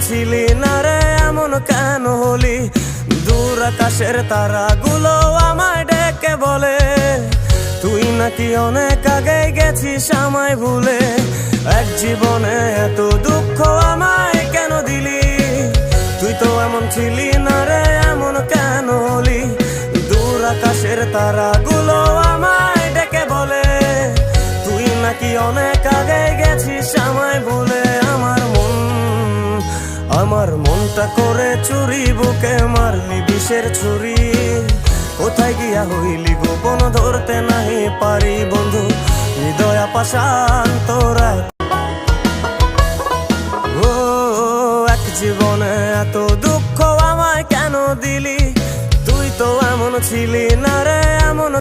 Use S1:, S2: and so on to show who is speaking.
S1: ছিলি না রে, এমন কেন হলি? দূর আকাশের তারাগুলো আমায় ডেকে বলে তুই নাকি অনেক আগে গেছিস আমায় ভুলে। এক জীবনে এত দুঃখ আমায় কেন দিলি? তুই তো এমন ছিলি না রে, এমন কেন হলি? দূর আকাশের তারাগুলো আমায় ডেকে বলে তুই নাকি অনেক আগে গেছিস আমায় ভুলে। আমার মনটা করে চুরি, বুকে মারলি বিষের ছুরি। কোথায় গিয়া হইলি গোপন, ধরতে নাহি পারি বন্ধু। হৃদয় পাষাণ তোরা, ও এক জীবনে এত দুঃখ আমায় কেন দিলি? তুই তো এমন ছিলি না রে, এমন